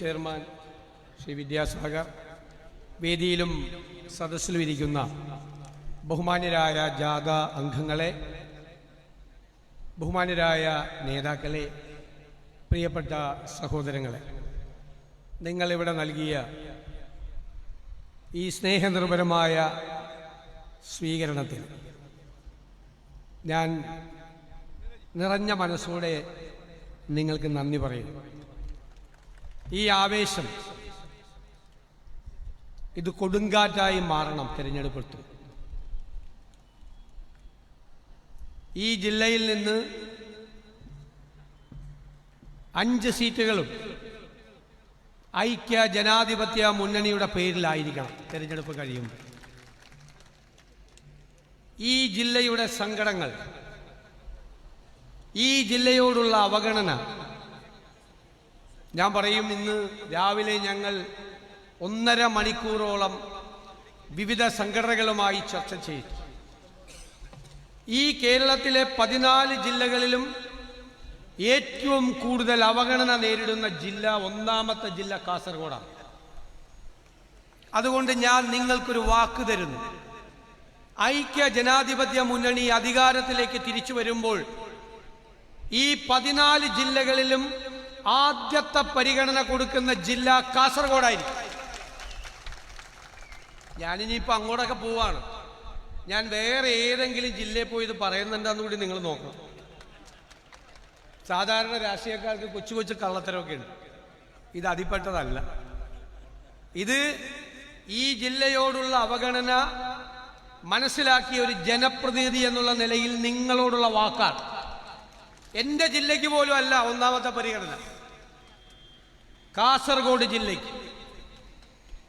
Chairman Shri Vidyasagar, വേദിയിലും സദസ്സിലും ഇരിക്കുന്ന ബഹുമാന്യരായ ജാഥ അംഗങ്ങളെ, ബഹുമാന്യരായ നേതാക്കളെ, പ്രിയപ്പെട്ട സഹോദരങ്ങളെ, നിങ്ങളിവിടെ നൽകിയ ഈ സ്നേഹനിർഭരമായ സ്വീകരണത്തിൽ ഞാൻ നിറഞ്ഞ മനസ്സോടെ നിങ്ങൾക്ക് നന്ദി പറയുന്നു. ഈ ആവേശം ഇത് കൊടുങ്കാറ്റായി മാറണം. തിരഞ്ഞെടുപ്പെടുത്തും ഈ ജില്ലയിൽ നിന്ന് 5 സീറ്റുകളും ഐക്യ ജനാധിപത്യ മുന്നണിയുടെ പേരിലായിരിക്കണം തിരഞ്ഞെടുപ്പ് കഴിയുമ്പോൾ. ഈ ജില്ലയുടെ സങ്കടങ്ങൾ, ഈ ജില്ലയോടുള്ള അവഗണന, ഞാൻ പറയും, ഇന്ന് രാവിലെ ഞങ്ങൾ 1.5 മണിക്കൂറോളം വിവിധ സംഘടനകളുമായി ചർച്ച ചെയ്തു. ഈ കേരളത്തിലെ 14 ജില്ലകളിലും ഏറ്റവും കൂടുതൽ അവഗണന നേരിടുന്ന ജില്ല, 1ാമത്തെ ജില്ല കാസർഗോഡാണ്. അതുകൊണ്ട് ഞാൻ നിങ്ങൾക്കൊരു വാക്ക് തരുന്നു. ഐക്യ ജനാധിപത്യ മുന്നണി അധികാരത്തിലേക്ക് തിരിച്ചു വരുമ്പോൾ ഈ 14 ജില്ലകളിലും ആദ്യത്തെ പരിഗണന കൊടുക്കുന്ന ജില്ല കാസർഗോഡായിരിക്കും. ഞാനിനിയിപ്പോൾ അങ്ങോട്ടൊക്കെ പോവാണ്. ഞാൻ വേറെ ഏതെങ്കിലും ജില്ലയിൽ പോയി ഇത് പറയുന്നുണ്ടെന്ന് കൂടി നിങ്ങൾ നോക്കണം. സാധാരണ രാഷ്ട്രീയക്കാർക്ക് കൊച്ചു കൊച്ചു കള്ളത്തരമൊക്കെ ഉണ്ട്. ഇത് അതിൽപ്പെട്ടതല്ല. ഇത് ഈ ജില്ലയോടുള്ള അവഗണന മനസ്സിലാക്കിയ ഒരു ജനപ്രതിനിധി എന്നുള്ള നിലയിൽ നിങ്ങളോടുള്ള വാക്കാണ്. എൻ്റെ ജില്ലയ്ക്ക് പോലും അല്ല 1ാമത്തെ പരിഗണന, കാസർഗോഡ് ജില്ലയ്ക്ക്.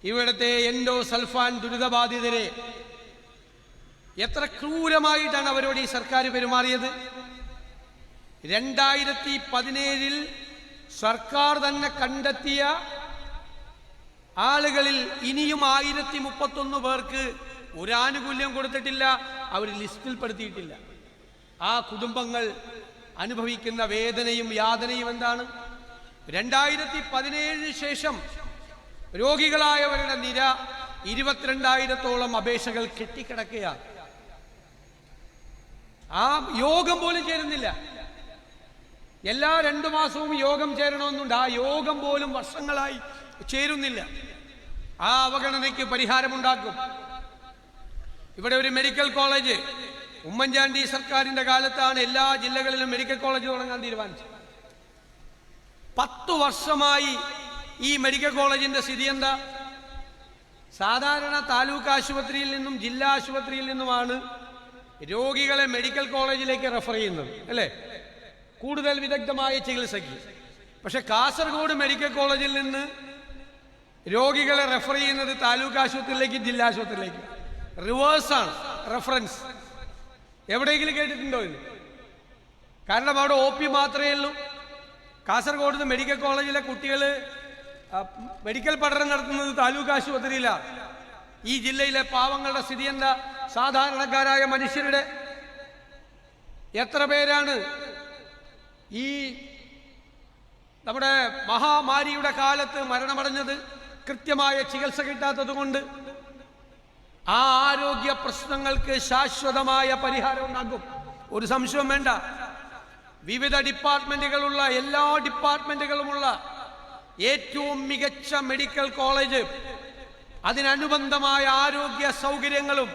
ഇവിടുത്തെ എൻഡോസൾഫാൻ ദുരിതബാധിതരെ എത്ര ക്രൂരമായിട്ടാണ് അവരോട് ഈ സർക്കാർ പെരുമാറിയത്. 2017 സർക്കാർ തന്നെ കണ്ടെത്തിയ ആളുകളിൽ ഇനിയും 1031 പേർക്ക് ഒരു ആനുകൂല്യം കൊടുത്തിട്ടില്ല, അവർ ലിസ്റ്റിൽ പെടുത്തിയിട്ടില്ല. ആ കുടുംബങ്ങൾ അനുഭവിക്കുന്ന വേദനയും യാതനയും എന്താണ്? 2017 ശേഷം രോഗികളായവരുടെ നിര 22,000-ഓളം അപേക്ഷകൾ കെട്ടിക്കിടക്കുകയാണ്. ആ യോഗം പോലും ചേരുന്നില്ല. എല്ലാ 2 മാസവും യോഗം ചേരണമെന്നുണ്ട്. ആ യോഗം പോലും വർഷങ്ങളായി ചേരുന്നില്ല. ആ അവഗണനയ്ക്ക് പരിഹാരമുണ്ടാക്കും. ഇവിടെ ഒരു മെഡിക്കൽ കോളേജ് ഉമ്മൻചാണ്ടി സർക്കാരിന്റെ കാലത്താണ് എല്ലാ ജില്ലകളിലും മെഡിക്കൽ കോളേജ് തുടങ്ങാൻ തീരുമാനിച്ചത്. 10 വർഷമായി ഈ മെഡിക്കൽ കോളേജിന്റെ സ്ഥിതി എന്താ? സാധാരണ താലൂക്ക് ആശുപത്രിയിൽ നിന്നും ജില്ലാ ആശുപത്രിയിൽ നിന്നുമാണ് രോഗികളെ മെഡിക്കൽ കോളേജിലേക്ക് റെഫർ ചെയ്യുന്നത്, അല്ലേ? കൂടുതൽ വിദഗ്ധമായ ചികിത്സയ്ക്ക്. പക്ഷെ കാസർഗോഡ് മെഡിക്കൽ കോളേജിൽ നിന്ന് രോഗികളെ റെഫർ ചെയ്യുന്നത് താലൂക്ക് ആശുപത്രിയിലേക്ക്, ജില്ലാ ആശുപത്രിയിലേക്ക്. റിവേഴ്സാണ് റെഫറൻസ്. എവിടെയെങ്കിലും കേട്ടിട്ടുണ്ടോ ഇത്? കാരണം അവിടെ OP മാത്രമേ ഉള്ളൂ. കാസർഗോഡ് നിന്ന് മെഡിക്കൽ കോളേജിലെ കുട്ടികൾ മെഡിക്കൽ പഠനം നടത്തുന്നത് താലൂക്ക് ആശുപത്രിയിലാണ്. ഈ ജില്ലയിലെ പാവങ്ങളുടെ സ്ഥിതി എന്താ? സാധാരണക്കാരായ മനുഷ്യരുടെ എത്ര പേരാണ് ഈ നമ്മുടെ മഹാമാരിയുടെ കാലത്ത് മരണമടഞ്ഞത്? കൃത്യമായ ചികിത്സ കിട്ടാത്തത് കൊണ്ട്. ആ ആരോഗ്യ പ്രശ്നങ്ങൾക്ക് ശാശ്വതമായ പരിഹാരം ഉണ്ടാകും, ഒരു സംശയവും വേണ്ട. വിവിധ ഡിപ്പാർട്ട്മെന്റുകളുള്ള, എല്ലാ ഡിപ്പാർട്ട്മെന്റുകളുമുള്ള ഏറ്റവും മികച്ച മെഡിക്കൽ കോളേജ്, അതിനനുബന്ധമായ ആരോഗ്യ സൗകര്യങ്ങളും,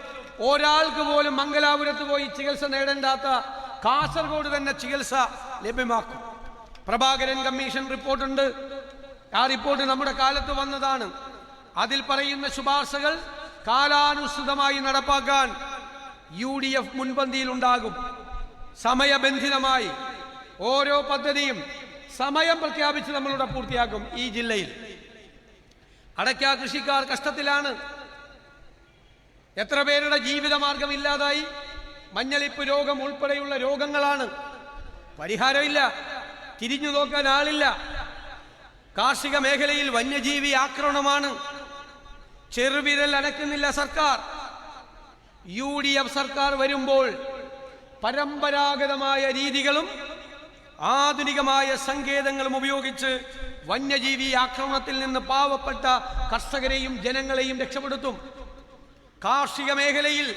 ഒരാൾക്ക് പോലും മംഗലാപുരത്ത് പോയി ചികിത്സ നേടേണ്ടാത്ത കാസർഗോഡ് തന്നെ ചികിത്സ ലഭ്യമാക്കും. പ്രഭാകരൻ കമ്മീഷൻ റിപ്പോർട്ടുണ്ട്. ആ റിപ്പോർട്ട് നമ്മുടെ കാലത്ത് വന്നതാണ്. അതിൽ പറയുന്ന ശുപാർശകൾ കാലാനുസൃതമായി നടപ്പാക്കാൻ UDF മുൻപന്തിയിലുണ്ടാകും. സമയബന്ധിതമായി ഓരോ പദ്ധതിയും സമയം പ്രഖ്യാപിച്ച് നമ്മളിവിടെ പൂർത്തിയാക്കും. ഈ ജില്ലയിൽ അടയ്ക്ക കൃഷിക്കാർ കഷ്ടത്തിലാണ്. എത്ര പേരുടെ ജീവിതമാർഗം ഇല്ലാതായി. മഞ്ഞളിപ്പ് രോഗം ഉൾപ്പെടെയുള്ള രോഗങ്ങളാണ്. പരിഹാരമില്ല, തിരിഞ്ഞു നോക്കാൻ ആളില്ല. കാർഷിക മേഖലയിൽ വന്യജീവി ആക്രമണമാണ്. ചെറുവിരൽ അനക്കുന്നില്ല സർക്കാർ. UDF സർക്കാർ വരുമ്പോൾ പരമ്പരാഗതമായ രീതികളും ആധുനികമായ സങ്കേതങ്ങളും ഉപയോഗിച്ച് വന്യജീവി ആക്രമണത്തിൽ നിന്ന് പാവപ്പെട്ട കർഷകരെയും ജനങ്ങളെയും രക്ഷപ്പെടുത്തും. കാർഷിക മേഖലയിൽ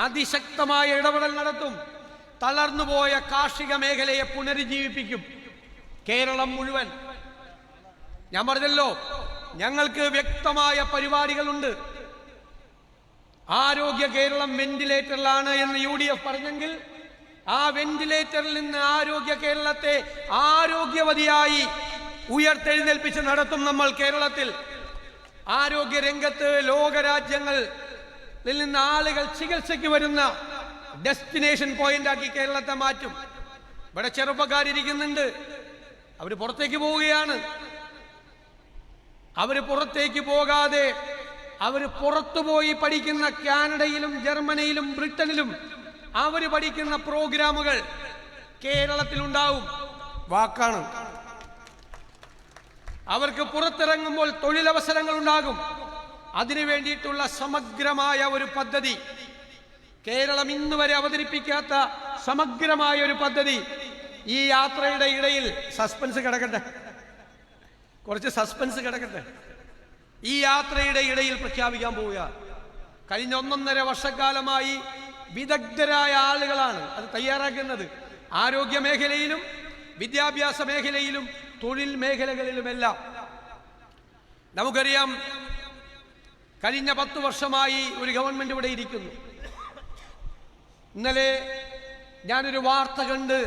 അതിശക്തമായ ഇടപെടൽ നടത്തും. തളർന്നുപോയ കാർഷിക മേഖലയെ പുനരുജ്ജീവിപ്പിക്കും. കേരളം മുഴുവൻ. ഞാൻ പറഞ്ഞല്ലോ, ഞങ്ങൾക്ക് വ്യക്തമായ പരിപാടികളുണ്ട്. ആരോഗ്യ കേരളം വെന്റിലേറ്ററിലാണ് എന്ന് UDF പറഞ്ഞെങ്കിൽ ആ വെന്റിലേറ്ററിൽ നിന്ന് ആരോഗ്യ കേരളത്തെ ആരോഗ്യവതിയായി ഉയർത്തെഴുന്നേൽപ്പിച്ച് നടത്തും നമ്മൾ കേരളത്തിൽ. ആരോഗ്യ രംഗത്ത് ലോകരാജ്യങ്ങളിൽ നിന്ന് ആളുകൾ ചികിത്സയ്ക്ക് വരുന്ന ഡെസ്റ്റിനേഷൻ പോയിന്റ് ആക്കി കേരളത്തെ മാറ്റും. ഇവിടെ ചെറുപ്പക്കാരിരിക്കുന്നുണ്ട്, അവർ പുറത്തേക്ക് പോവുകയാണ്. അവർ പുറത്തേക്ക് പോകാതെ അവർ പുറത്തുപോയി പഠിക്കുന്ന കാനഡയിലും ജർമ്മനിയിലും ബ്രിട്ടനിലും അവർ പഠിക്കുന്ന പ്രോഗ്രാമുകൾ കേരളത്തിലുണ്ടാവും. വാക്കാണ്. അവർക്ക് പുറത്തിറങ്ങുമ്പോൾ തൊഴിലവസരങ്ങൾ ഉണ്ടാകും. അതിനു വേണ്ടിയിട്ടുള്ള സമഗ്രമായ ഒരു പദ്ധതി, കേരളം ഇന്ന് വരെ അവതരിപ്പിക്കാത്ത സമഗ്രമായ ഒരു പദ്ധതി ഈ യാത്രയുടെ ഇടയിൽ സസ്പെൻസ് കിടക്കട്ടെ, കുറച്ച് സസ്പെൻസ് കിടക്കട്ടെ, ഈ യാത്രയുടെ ഇടയിൽ പ്രഖ്യാപിക്കാൻ പോവുക. കഴിഞ്ഞ 1.5 വർഷക്കാലമായി വിദഗ്ധരായ ആളുകളാണ് അത് തയ്യാറാക്കുന്നത്. ആരോഗ്യ മേഖലയിലും വിദ്യാഭ്യാസ മേഖലയിലും തൊഴിൽ മേഖലകളിലുമെല്ലാം. നമുക്കറിയാം, കഴിഞ്ഞ 10 വർഷമായി ഒരു ഗവൺമെന്റ് ഇവിടെ ഇരിക്കുന്നു. ഇന്നലെ ഞാനൊരു വാർത്ത കണ്ട്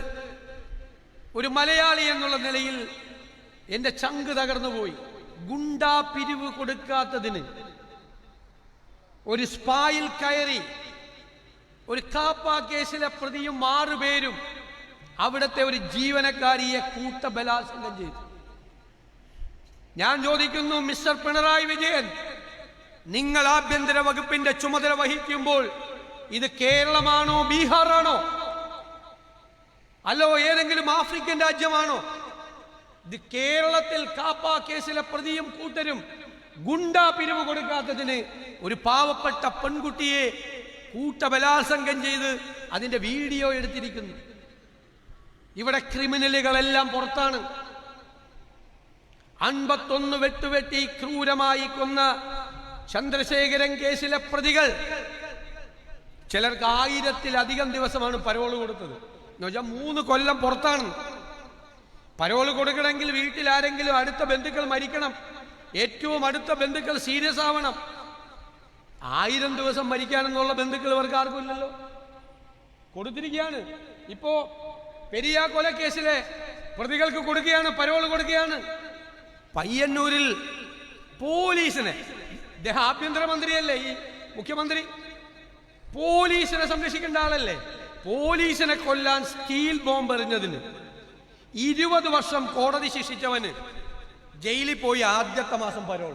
ഒരു മലയാളി എന്നുള്ള നിലയിൽ എൻ്റെ ചങ്ക് തകർന്നുപോയി. ഗുണ്ടാ പിരിവ് കൊടുക്കാത്തതിന് ഒരു സ്പായിൽ കയറി ഒരു കാപ്പ കേസിലെ പ്രതിയും 6 പേരും അവിടുത്തെ ഒരു ജീവനക്കാരിയെ കൂട്ടബലാത്സംഗം ചെയ്തു. ഞാൻ ചോദിക്കുന്നു, മിസ്റ്റർ പിണറായി വിജയൻ, നിങ്ങൾ ആഭ്യന്തര വകുപ്പിന്റെ ചുമതല വഹിക്കുമ്പോൾ ഇത് കേരളമാണോ ബീഹാറാണോ അല്ലോ ഏതെങ്കിലും ആഫ്രിക്കൻ രാജ്യമാണോ? ഇത് കേരളത്തിൽ കാപ്പ കേസിലെ പ്രതിയും കൂട്ടരും ഗുണ്ടാ പിരിവ് കൊടുക്കാത്തതിന് ഒരു പാവപ്പെട്ട പെൺകുട്ടിയെ കൂട്ടബലാത്സംഗം ചെയ്ത് അതിന്റെ വീഡിയോ എടുത്തിരിക്കുന്നു. ഇവിടെ ക്രിമിനലുകളെല്ലാം പുറത്താണ്. 51 വെട്ടുവെട്ടി ക്രൂരമായി കൊന്ന ചന്ദ്രശേഖരൻ കേസിലെ പ്രതികൾ ചിലർക്ക് 1000-ലധികം ദിവസമാണ് പരോള് കൊടുത്തത്. എന്നുവെച്ചാൽ 3 കൊല്ലം പുറത്താണ്. പരോള് കൊടുക്കണമെങ്കിൽ വീട്ടിൽ ആരെങ്കിലും അടുത്ത ബന്ധുക്കൾ മരിക്കണം, ഏറ്റവും അടുത്ത ബന്ധുക്കൾ സീരിയസ് ആവണം. 1000 ദിവസം മരിക്കാനെന്നുള്ള ബന്ധുക്കൾ ഇവർക്ക് ആർക്കും ഇല്ലല്ലോ, കൊടുത്തിരിക്കുകയാണ്. ഇപ്പോ പെരിയ കൊലക്കേസിലെ പ്രതികൾക്ക് കൊടുക്കുകയാണ്, പരോള് കൊടുക്കുകയാണ്. പയ്യന്നൂരിൽ പോലീസിനെ, അദ്ദേഹം ആഭ്യന്തരമന്ത്രിയല്ലേ, ഈ മുഖ്യമന്ത്രി പോലീസിനെ സംരക്ഷിക്കേണ്ട ആളല്ലേ, പോലീസിനെ കൊല്ലാൻ സ്റ്റീൽ ബോംബ് എറിഞ്ഞതിന് 20 വർഷം കോടതി ശിക്ഷിച്ചവന് ജയിലിൽ പോയി ആദ്യത്തെ മാസം പരോൾ.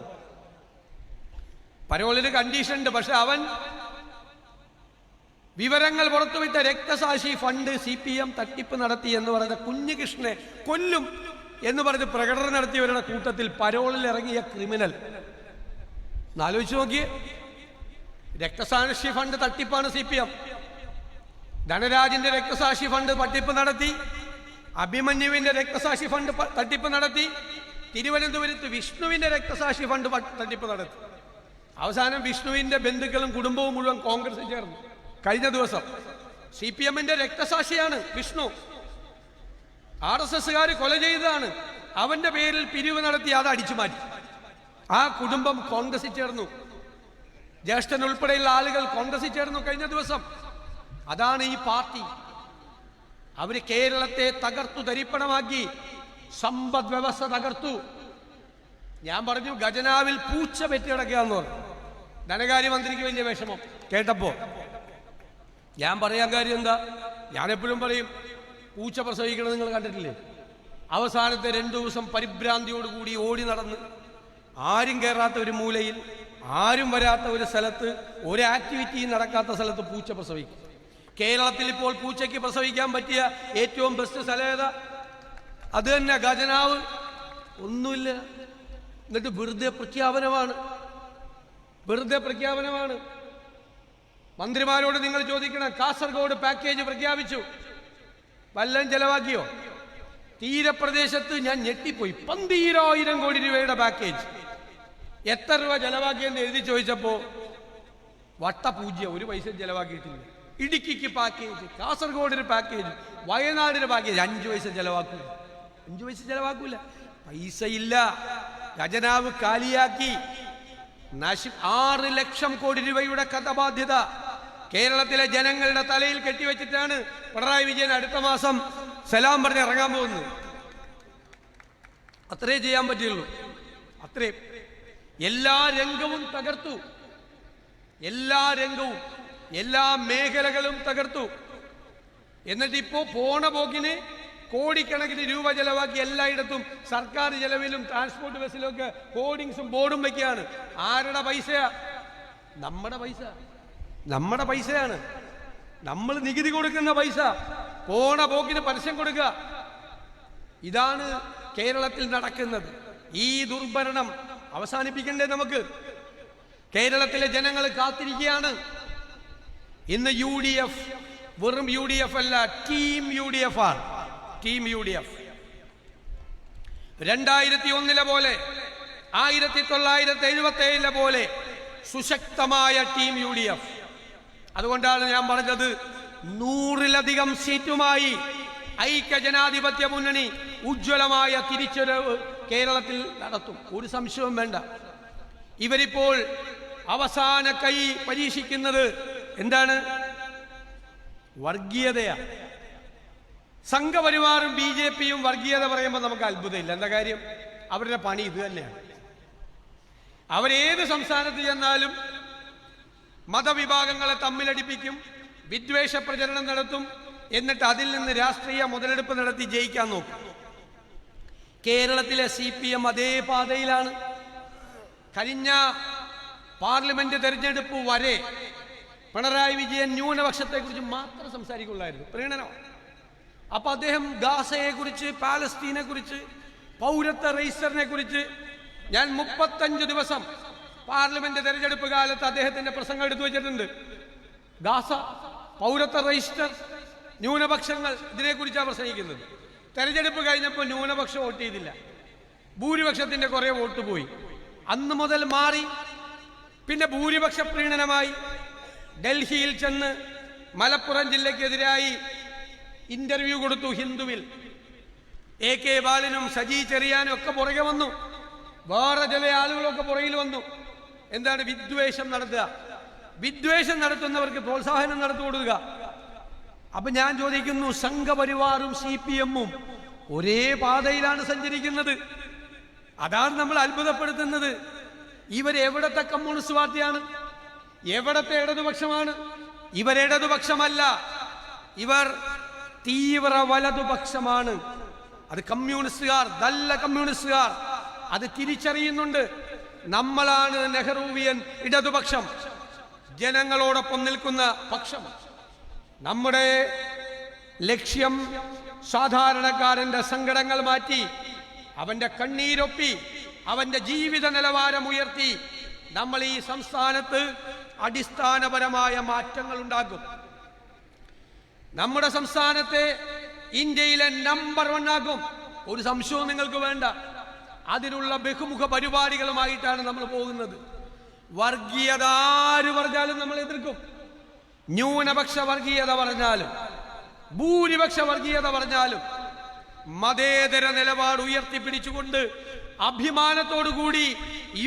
പരോളിന് കണ്ടീഷൻ ഉണ്ട്. പക്ഷെ അവൻ വിവരങ്ങൾ പുറത്തുവിട്ട രക്തസാക്ഷി ഫണ്ട് CPM തട്ടിപ്പ് നടത്തി എന്ന് പറയുന്ന കുഞ്ഞികൃഷ്ണനെ കൊല്ലും എന്ന് പറഞ്ഞ് പ്രകടനം നടത്തിയവരുടെ കൂട്ടത്തിൽ പരോളിൽ ഇറങ്ങിയ ക്രിമിനൽ. ആലോചിച്ച് നോക്കിയേ, രക്തസാക്ഷി ഫണ്ട് തട്ടിപ്പാണ് CPM. ധനരാജിന്റെ രക്തസാക്ഷി ഫണ്ട് തട്ടിപ്പ് നടത്തി, അഭിമന്യുവിന്റെ രക്തസാക്ഷി ഫണ്ട് തട്ടിപ്പ് നടത്തി, തിരുവനന്തപുരത്ത് വിഷ്ണുവിന്റെ രക്തസാക്ഷി ഫണ്ട് തട്ടിപ്പ് നടത്തി. അവസാനം വിഷ്ണുവിന്റെ ബന്ധുക്കളും കുടുംബവും മുഴുവൻ കോൺഗ്രസിൽ ചേർന്നു. കഴിഞ്ഞ ദിവസം CPMന്റെ രക്തസാക്ഷിയാണ് വിഷ്ണു, RSSകാർ കൊല ചെയ്തതാണ്, അവന്റെ പേരിൽ പിരിവ് നടത്തി അത് അടിച്ചു മാറ്റി. ആ കുടുംബം കോൺഗ്രസിൽ ചേർന്നു, ജ്യേഷ്ഠൻ ഉൾപ്പെടെയുള്ള ആളുകൾ കോൺഗ്രസിൽ ചേർന്നു കഴിഞ്ഞ ദിവസം. അതാണ് ഈ പാർട്ടി. അവര് കേരളത്തെ തകർത്തു തരിപ്പണമാക്കി, സമ്പദ് വ്യവസ്ഥ തകർത്തു. ഞാൻ പറഞ്ഞു, ഖജനാവിൽ പൂച്ച പെറ്റി കിടക്കുകയെന്ന് പറഞ്ഞു. ധനകാര്യമന്ത്രിക്ക് വലിയ വിഷമം കേട്ടപ്പോ. ഞാൻ പറയാൻ കാര്യം എന്താ, ഞാനെപ്പോഴും പറയും, പൂച്ച പ്രസവിക്കണം നിങ്ങൾ കണ്ടിട്ടില്ലേ? അവസാനത്തെ 2 ദിവസം പരിഭ്രാന്തിയോടുകൂടി ഓടി നടന്ന് ആരും കയറാത്ത ഒരു മൂലയിൽ, ആരും വരാത്ത ഒരു സ്ഥലത്ത്, ഒരു ആക്ടിവിറ്റിയും നടക്കാത്ത സ്ഥലത്ത് പൂച്ച പ്രസവിക്കും. കേരളത്തിൽ ഇപ്പോൾ പൂച്ചയ്ക്ക് പ്രസവിക്കാൻ പറ്റിയ ഏറ്റവും ബെസ്റ്റ് സ്ഥലം ഏതാ? അത് തന്നെ, ഖജനാവ്. ഒന്നുമില്ല, എന്നിട്ട് വെറുതെ പ്രഖ്യാപനമാണ്, വെറുതെ പ്രഖ്യാപനമാണ്. മന്ത്രിമാരോട് നിങ്ങൾ ചോദിക്കണം, കാസർഗോഡ് പാക്കേജ് പ്രഖ്യാപിച്ചു, വല്ലതും ചെലവാക്കിയോ? തീരപ്രദേശത്ത് ഞാൻ ഞെട്ടിപ്പോയി. 12,000 കോടി രൂപയുടെ പാക്കേജ്. എത്ര രൂപ ചെലവാക്കിയെന്ന് എഴുതി ചോദിച്ചപ്പോൾ വട്ടപൂജ്യം, ഒരു പൈസ ചെലവാക്കിയിട്ടില്ല. ഇടുക്കിക്ക് പാക്കേജ്, കാസർഗോഡ് ഒരു പാക്കേജ്, വയനാടിന് പാക്കേജ്. 5 പൈസ ചെലവാക്കൂല, 5 പൈസ ചെലവാക്കൂല. പൈസ ഇല്ല, ഖജനാവ് കാലിയാക്കി. 6 ലക്ഷം കോടി രൂപയുടെ കടബാധ്യത കേരളത്തിലെ ജനങ്ങളുടെ തലയിൽ കെട്ടിവെച്ചിട്ടാണ് പിണറായി വിജയൻ അടുത്ത മാസം സലാം പറഞ്ഞ് ഇറങ്ങാൻ പോകുന്നത്. അത്രേ ചെയ്യാൻ പറ്റുള്ളൂ, അത്രേ. എല്ലാ രംഗവും തകർത്തു, എല്ലാ രംഗവും, എല്ലാ മേഖലകളും തകർത്തു. എന്നിട്ടിപ്പോ പോണ പോക്കിന് കോടിക്കണക്കിന് രൂപ ചെലവാക്കി എല്ലായിടത്തും സർക്കാർ ചെലവിലും ട്രാൻസ്പോർട്ട് ബസ്സിലും ഒക്കെ ഹോർഡിങ്സും ബോർഡും വെക്കുകയാണ്. ആരുടെ പൈസയാ? നമ്മുടെ പൈസ, നമ്മുടെ പൈസയാണ്. നമ്മൾ നികുതി കൊടുക്കുന്ന പൈസ പോണ പോക്കിന് പരസ്യം കൊടുക്കുക. ഇതാണ് കേരളത്തിൽ നടക്കുന്നത്. ഈ ദുർഭരണം അവസാനിപ്പിക്കണ്ടേ നമുക്ക്? കേരളത്തിലെ ജനങ്ങൾ കാത്തിരിക്കുകയാണ്. ഇന്ന് UDF വെറും UDF അല്ല, ടീം UDF ആണ്. ടീം UDF 2001 പോലെ 1977 പോലെ സുശക്തമായ ടീം UDF. അതുകൊണ്ടാണ് ഞാൻ പറഞ്ഞത് 100-ലധികം സീറ്റുമായി ഐക്യ ജനാധിപത്യ മുന്നണി ഉജ്ജ്വലമായ തിരിച്ചുവരവ് കേരളത്തിൽ നടത്തും, ഒരു സംശയവും വേണ്ട. ഇവരിപ്പോൾ അവസാന കൈ പരീക്ഷിക്കുന്നത് എന്താണ്? വർഗീയതയാ. സംഘപരിവാറും BJPയും വർഗീയത പറയുമ്പോൾ നമുക്ക് അത്ഭുതമില്ല. എന്താ കാര്യം? അവരുടെ പണി ഇത് തന്നെയാണ്. അവരേത് സംസ്ഥാനത്ത് ചെന്നാലും മതവിഭാഗങ്ങളെ തമ്മിലടിപ്പിക്കും, വിദ്വേഷ പ്രചരണം നടത്തും, എന്നിട്ട് അതിൽ നിന്ന് രാഷ്ട്രീയ മുതലെടുപ്പ് നടത്തി ജയിക്കാൻ നോക്കും. കേരളത്തിലെ CPM അതേ പാതയിലാണ്. കഴിഞ്ഞ പാർലമെന്റ് തെരഞ്ഞെടുപ്പ് വരെ പിണറായി വിജയൻ ന്യൂനപക്ഷത്തെക്കുറിച്ച് മാത്രം സംസാരിക്കുള്ളായിരുന്നു, പ്രീണനം. അപ്പൊ അദ്ദേഹം ഗാസയെ കുറിച്ച്, പാലസ്തീനെ കുറിച്ച്, പൗരത്വ രജിസ്റ്ററിനെ കുറിച്ച് ഞാൻ 35 ദിവസം പാർലമെന്റ് തെരഞ്ഞെടുപ്പ് കാലത്ത് അദ്ദേഹത്തിന്റെ പ്രസംഗം എടുത്തു വെച്ചിട്ടുണ്ട്. ഗാസ, പൗരത്വ രജിസ്റ്റർ, ന്യൂനപക്ഷങ്ങൾ, ഇതിനെക്കുറിച്ചാണ് പ്രസംഗിക്കുന്നത്. തെരഞ്ഞെടുപ്പ് കഴിഞ്ഞപ്പോൾ ന്യൂനപക്ഷം വോട്ട് ചെയ്തില്ല, ഭൂരിപക്ഷത്തിന്റെ കുറെ വോട്ട് പോയി. അന്ന് മുതൽ മാറി. പിന്നെ ഭൂരിപക്ഷ പ്രീണനമായി. ഡൽഹിയിൽ ചെന്ന് മലപ്പുറം ജില്ലയ്ക്കെതിരായി ഇന്റർവ്യൂ കൊടുത്തു ഹിന്ദുവിൽ. AK ബാലനും സജി ചെറിയാനും ഒക്കെ പുറകെ വന്നു, വേറെ ചില ആളുകളൊക്കെ പുറകിൽ വന്നു. എന്താണ്? വിദ്വേഷം നടത്തുക. വിദ്വേഷം നടത്തുന്നവർക്ക് പ്രോത്സാഹനം നടത്തി കൊടുക്കുക. അപ്പൊ ഞാൻ ചോദിക്കുന്നു, സംഘപരിവാറും CPMഉം ഒരേ പാതയിലാണ് സഞ്ചരിക്കുന്നത്. അതാണ് നമ്മൾ അത്ഭുതപ്പെടുത്തുന്നത്. ഇവരെവിടത്തെ കമ്മ്യൂണിസ്റ്റ് പാർട്ടിയാണ്? എവിടത്തെ ഇടതുപക്ഷമാണ്? ഇവരിടതുപക്ഷമല്ല, ഇവർ തീവ്ര വലതുപക്ഷമാണ്. അത് കമ്മ്യൂണിസ്റ്റുകാർ, നല്ല കമ്മ്യൂണിസ്റ്റുകാർ അത് തിരിച്ചറിയുന്നുണ്ട്. നമ്മളാണ് നെഹ്റുവിയൻ ഇടതുപക്ഷം, ജനങ്ങളോടൊപ്പം നിൽക്കുന്ന പക്ഷം. നമ്മുടെ ലക്ഷ്യം സാധാരണക്കാരന്റെ സങ്കടങ്ങൾ മാറ്റി, അവന്റെ കണ്ണീരൊപ്പി, അവന്റെ ജീവിത നിലവാരം ഉയർത്തി നമ്മൾ ഈ സംസ്ഥാനത്ത് അടിസ്ഥാനപരമായ മാറ്റങ്ങൾ ഉണ്ടാക്കും. നമ്മുടെ സംസ്ഥാനത്തെ ഇന്ത്യയിലെ നമ്പർ 1 ആക്കും, ഒരു സംശയവും നിങ്ങൾക്ക് വേണ്ട. അതിനുള്ള ബഹുമുഖ പരിപാടികളുമായിട്ടാണ് നമ്മൾ പോകുന്നത്. വർഗീയത ആര് പറഞ്ഞാലും നമ്മൾ എതിർക്കും. ന്യൂനപക്ഷ വർഗീയത പറഞ്ഞാലും, ഭൂരിപക്ഷ വർഗീയത പറഞ്ഞാലും, മതേതര നിലപാട് ഉയർത്തിപ്പിടിച്ചുകൊണ്ട് അഭിമാനത്തോടുകൂടി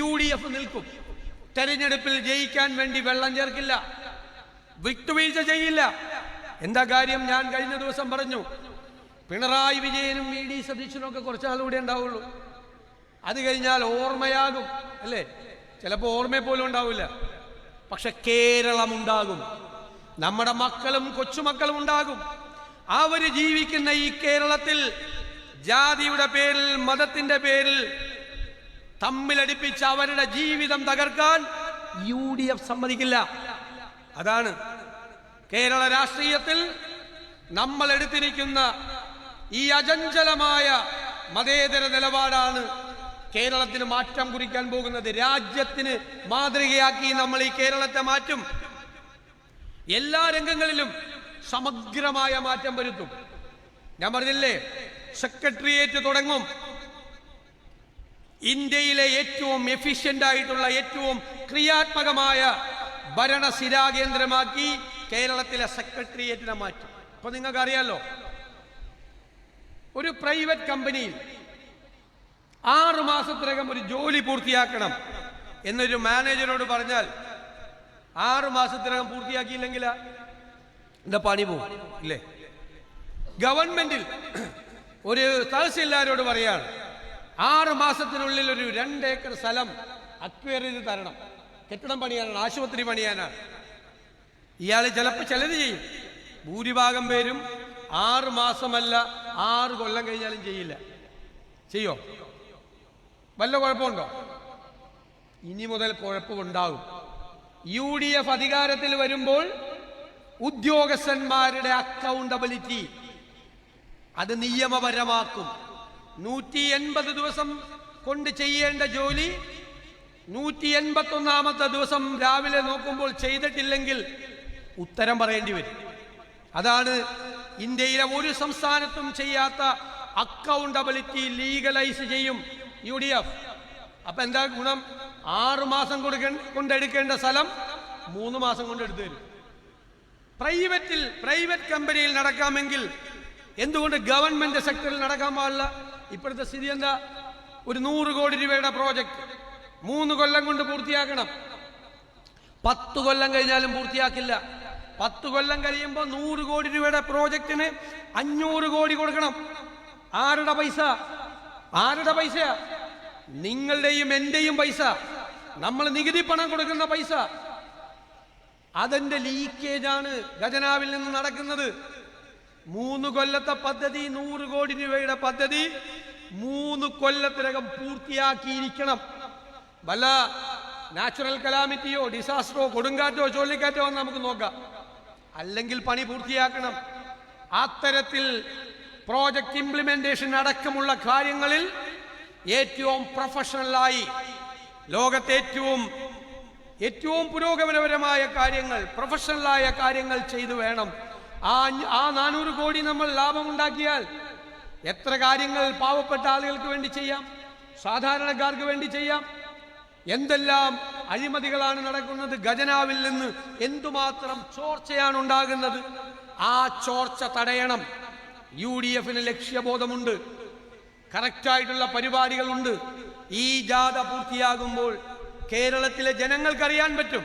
UDF നിൽക്കും. തെരഞ്ഞെടുപ്പിൽ ജയിക്കാൻ വേണ്ടി വെള്ളം ചേർക്കില്ല, വിട്ടുവീഴ്ച ചെയ്യില്ല. എന്താ കാര്യം? ഞാൻ കഴിഞ്ഞ ദിവസം പറഞ്ഞു, പിണറായി വിജയനും VD സതീശനും ഒക്കെ കുറച്ചാളുകൂടെ ഉണ്ടാവുള്ളൂ. അത് കഴിഞ്ഞാൽ ഓർമ്മയാകും, അല്ലേ? ചിലപ്പോൾ ഓർമ്മയെ പോലും ഉണ്ടാവില്ല. പക്ഷെ കേരളം ഉണ്ടാകും, നമ്മുടെ മക്കളും കൊച്ചുമക്കളും ഉണ്ടാകും. അവര് ജീവിക്കുന്ന ഈ കേരളത്തിൽ ജാതിയുടെ പേരിൽ, മതത്തിന്റെ പേരിൽ തമ്മിലടിപ്പിച്ച് അവരുടെ ജീവിതം തകർക്കാൻ UDF സമ്മതിക്കില്ല. അതാണ് കേരള രാഷ്ട്രീയത്തിൽ നമ്മൾ എടുത്തിരിക്കുന്ന ഈ അചഞ്ചലമായ മതേതര നിലപാടാണ് കേരളത്തിന് മാറ്റം കുറിക്കാൻ പോകുന്നത്. രാജ്യത്തിന് മാതൃകയാക്കി നമ്മൾ ഈ കേരളത്തെ മാറ്റും. എല്ലാ രംഗങ്ങളിലും സമഗ്രമായ മാറ്റം വരുത്തും. ഞാൻ പറഞ്ഞില്ലേ, സെക്രട്ടേറിയറ്റ് തുടങ്ങും. ഇന്ത്യയിലെ ഏറ്റവും എഫിഷ്യന്റ് ആയിട്ടുള്ള ഏറ്റവും ക്രിയാത്മകമായ ഭരണസിരാകേന്ദ്രമാക്കി കേരളത്തിലെ സെക്രട്ടേറിയറ്റിനെ മാറ്റും. അപ്പൊ നിങ്ങൾക്കറിയാലോ, ഒരു പ്രൈവറ്റ് കമ്പനിയിൽ 6 മാസത്തിനകം ഒരു ജോലി പൂർത്തിയാക്കണം എന്നൊരു മാനേജരോട് പറഞ്ഞാൽ 6 മാസത്തിനകം പൂർത്തിയാക്കിയില്ലെങ്കിൽ എന്താ പണി പോകും ഇല്ലേ? ഗവൺമെന്റിൽ ഒരു തഹസിൽദാരോട് പറയാണ് 6 മാസത്തിനുള്ളിൽ ഒരു 2 ഏക്കർ സ്ഥലം അക്വയർ ചെയ്ത് തരണം, കെട്ടിടം പണിയാനാണ്, ആശുപത്രി പണിയാനാണ്. ഇയാൾ ചിലത് ചെയ്യും. ഭൂരിഭാഗം പേരും 6 മാസമല്ല 6 കൊല്ലം കഴിഞ്ഞാലും ചെയ്യില്ല. ചെയ്യോ? വല്ല കുഴപ്പമുണ്ടോ? ഇനി മുതൽ കുഴപ്പമുണ്ടാകും. UDF അധികാരത്തിൽ വരുമ്പോൾ ഉദ്യോഗസ്ഥന്മാരുടെ അക്കൗണ്ടബിലിറ്റി അത് നിയമപരമാക്കും. 180 ദിവസം കൊണ്ട് ചെയ്യേണ്ട ജോലി 181ാമത്തെ ദിവസം രാവിലെ നോക്കുമ്പോൾ ചെയ്തിട്ടില്ലെങ്കിൽ ഉത്തരം പറയേണ്ടി വരും. അതാണ് ഇന്ത്യയിലെ ഒരു സംസ്ഥാനത്തും ചെയ്യാത്ത അക്കൗണ്ടബിലിറ്റി ലീഗലൈസ് ചെയ്യും UDF. അപ്പൊ എന്താ ഗുണം? 6 മാസം കൊണ്ടെടുക്കേണ്ട സ്ഥലം 3 മാസം കൊണ്ട് എടുത്തു തരും. പ്രൈവറ്റ് കമ്പനിയിൽ നടക്കാമെങ്കിൽ എന്തുകൊണ്ട് ഗവൺമെന്റ് സെക്ടറിൽ നടക്കാൻ പാടില്ല? ഇപ്പോഴത്തെ സ്ഥിതി എന്താ? ഒരു 100 കോടി രൂപയുടെ പ്രോജക്റ്റ് 3 കൊല്ലം കൊണ്ട് പൂർത്തിയാക്കണം. 10 കൊല്ലം കഴിഞ്ഞാലും പൂർത്തിയാക്കില്ല. 10 കൊല്ലം കഴിയുമ്പോൾ 100 കോടി രൂപയുടെ പ്രോജക്റ്റിന് 500 കോടി കൊടുക്കണം. ആരുടെ പൈസ? നിങ്ങളുടെയും എന്റെയും പൈസ, നമ്മൾ നികുതി പണം കൊടുക്കുന്ന പൈസ. അതിന്റെ ലീക്കേജാണ് ഖജനാവിൽ നിന്ന് നടക്കുന്നത്. 3 കൊല്ലത്തെ പദ്ധതി, 100 കോടി രൂപയുടെ പദ്ധതി 3 കൊല്ലത്തിനകം പൂർത്തിയാക്കിയിരിക്കണം. വല്ല നാച്ചുറൽ കലാമിറ്റിയോ ഡിസാസ്റ്ററോ കൊടുങ്കാറ്റോ ചുഴലിക്കാറ്റോ വന്ന് നമുക്ക് നോക്കാം. അല്ലെങ്കിൽ പണി പൂർത്തിയാക്കണം. അത്തരത്തിൽ പ്രോജക്റ്റ് ഇംപ്ലിമെന്റേഷൻ അടക്കമുള്ള കാര്യങ്ങളിൽ ഏറ്റവും പ്രൊഫഷണലായി ലോകത്തെ ഏറ്റവും പുരോഗമനപരമായ കാര്യങ്ങൾ, പ്രൊഫഷണലായ കാര്യങ്ങൾ ചെയ്തു വേണം. ആ 400 കോടി നമ്മൾ ലാഭമുണ്ടാക്കിയാൽ എത്ര കാര്യങ്ങൾ പാവപ്പെട്ട ആളുകൾക്ക് വേണ്ടി ചെയ്യാം, സാധാരണക്കാർക്ക് വേണ്ടി ചെയ്യാം. എന്തെല്ലാം അഴിമതികളാണ് നടക്കുന്നത്. ഖജനാവിൽ നിന്ന് എന്തുമാത്രം ചോർച്ചയാണ് ഉണ്ടാകുന്നത്. ആ ചോർച്ച തടയണം. UDFന് ലക്ഷ്യബോധമുണ്ട്, കറക്റ്റായിട്ടുള്ള പരിപാടികളുണ്ട്. ഈ ജാഥ പൂർത്തിയാകുമ്പോൾ കേരളത്തിലെ ജനങ്ങൾക്കറിയാൻ പറ്റും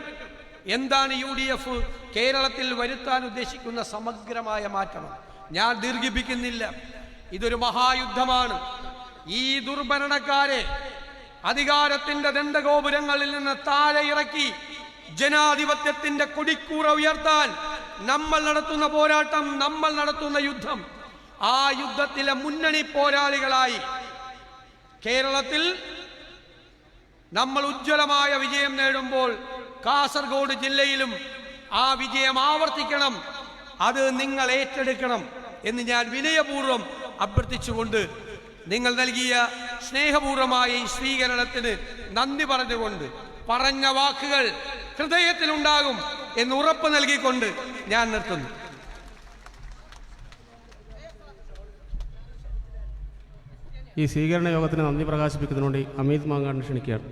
എന്താണ് UDF കേരളത്തിൽ വരുത്താൻ ഉദ്ദേശിക്കുന്ന സമഗ്രമായ മാറ്റം. ഞാൻ ദീർഘിപ്പിക്കുന്നില്ല. ഇതൊരു മഹായുദ്ധമാണ്. ഈ ദുർഭരണക്കാരെ അധികാരത്തിന്റെ ദണ്ഡഗോപുരങ്ങളിൽ നിന്ന് താഴെ ഇറക്കി ജനാധിപത്യത്തിന്റെ കൊടിക്കൂറ ഉയർത്താൻ നമ്മൾ നടത്തുന്ന പോരാട്ടം, നമ്മൾ നടത്തുന്ന യുദ്ധം, ആ യുദ്ധത്തിലെ മുന്നണി പോരാളികളായി കേരളത്തിൽ നമ്മൾ ഉജ്ജ്വലമായ വിജയം നേടുമ്പോൾ കാസർഗോഡ് ജില്ലയിലും ആ വിജയം ആവർത്തിക്കണം. അത് നിങ്ങൾ ഏറ്റെടുക്കണം എന്ന് ഞാൻ വിനയപൂർവ്വം അഭ്യർത്ഥിച്ചുകൊണ്ട് നിങ്ങൾ നൽകിയ സ്നേഹപൂർവമായ ഈ സ്വീകരണത്തിന് നന്ദി പറഞ്ഞുകൊണ്ട്, പറഞ്ഞ വാക്കുകൾ ഹൃദയത്തിലുണ്ടാകും എന്ന് ഉറപ്പ് നൽകിക്കൊണ്ട് ഞാൻ നിർത്തുന്നു. ഈ സ്വീകരണ യോഗത്തിന് നന്ദി പ്രകാശിപ്പിക്കുന്നതിനുവേണ്ടി അമിത് മാങ്ങാട് ക്ഷണിക്കുകയാണ്.